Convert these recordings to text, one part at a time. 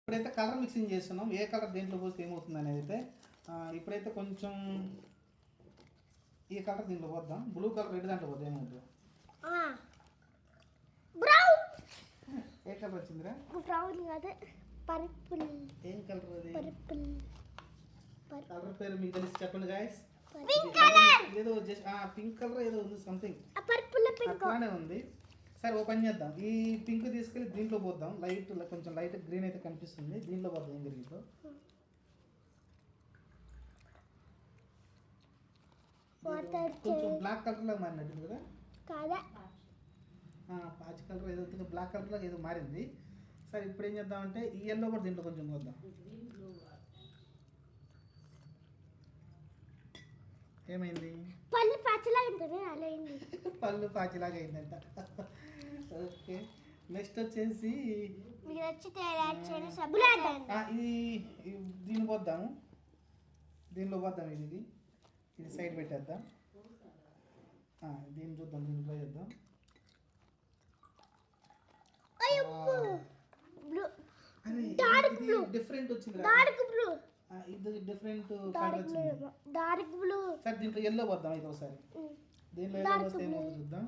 ఇప్పుడైతే colour mixing చేస్తున్నాం. ఏ colour దేంట్లో పోస్తే ఏమవుతుంది అనేది అయితే ఇప్పుడైతే కొంచెం ఈ కలర్ దీంట్లో పోద్దాం. బ్లూ కలర్ రెడ్ దాంట్లో పోద్దాం. ఏమవుతుంది? ఏ కలర్ వచ్చిందిరా? బ్రౌన్ కాదు, పర్పుల్. ఏం కలర్ అది? పర్పుల్. కలర్ పేరు మీకు తెలిసి చెప్పండి గాయ్స్. Pink colour. ఏదో జస్ట్ పింక్ కలర్ ఏదో ఉంది, సంథింగ్ పర్పుల్ పింక్ అట్లానే ఉంది. సరే ఓ పని చేద్దాం. ఈ పింక్ తీసుకెళ్ళి దీంట్లో పోద్దాం. లైట్ కొంచెం లైట్ గ్రీన్ అయితే కనిపిస్తుంది. దీంట్లో పోద్దాం. ఏం జరిగిందో కొంచెం బ్లాక్ కలర్ లాగా మారినట్టు కదా? కాదా? పాచి కలర్ ఏదో బ్లాక్ కలర్ లాగా ఏదో మారింది. సరే ఇప్పుడు ఏం చేద్దామంటే ఈ ఎల్లో కూడా దీంట్లో కొంచెం పోద్దాం. ఏమైంది? పళ్ళు పాచిలాగా ఉంటుంది, అలా అయింది. పళ్ళు పాచిలాగా అయిందంట. ఓకే, నెక్స్ట్ వచ్చేసి మీరు నచ్చితే యాడ్ చేయండి, సబ్స్క్రైబ్ చేయండి. దీన్ని పోద్దాము. దీనిలో పోద్దాం. ఇది సైడ్ పెట్టేద్దాం. దీన్ని చూద్దాం. దీంట్లో చేద్దాం. డిఫరెంట్ వచ్చింది. Dark blue. ఇది డిఫరెంట్ కలర్ వచ్చింది. Dark blue. సరే దీంట్లో ఎల్లో పోద్దాం. ఇది ఒకసారి దీంట్లో ఎల్లో వస్తే ఏమవుతుందో చూద్దాం.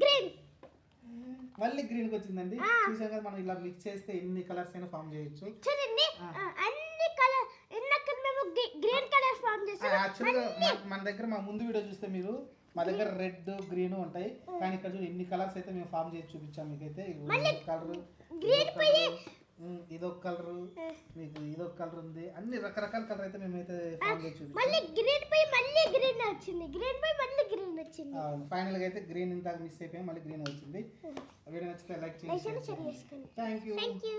గ్రీన్. మళ్ళీ గ్రీన్కి వచ్చిందండి. చూసాం కదా, మనం ఇలా మిక్స్ చేస్తే ఎన్ని కలర్స్ అయినా ఫామ్ చేయొచ్చు. చూడండి, అన్ని కలర్ ఇందాక మేము గ్రీన్ కలర్ ఫామ్ చేసాం. యాక్చువల్గా మన దగ్గర మా ముందు వీడియో చూస్తే మీరు మా దగ్గర రెడ్ గ్రీన్ ఉంటాయి, కానీ ఇక్కడ చూడండి ఎన్ని కలర్స్ అయితే మేము ఫామ్ చేసి చూపించాం మీకైతే. కలర్ ఇదొక కలర్, మీకు ఇదొక కలర్ ఉంది. అన్ని రకరకాల కలర్ అయితే మేమైతే ఫామ్ చేసి చూపించాం. మళ్ళీ గ్రీన్ పై మళ్ళీ గ్రీన్ వచ్చింది. గ్రీన్ పై మళ్ళీ గ్రీన్ వచ్చింది. ఫైనల్ గా అయితే గ్రీన్ ఇంత మిస్ అయిపోయాం, మళ్ళీ గ్రీన్ వచ్చింది. వీడియో నచ్చితే లైక్ చేయండి. షేర్ చేసుకోండి. Thank you.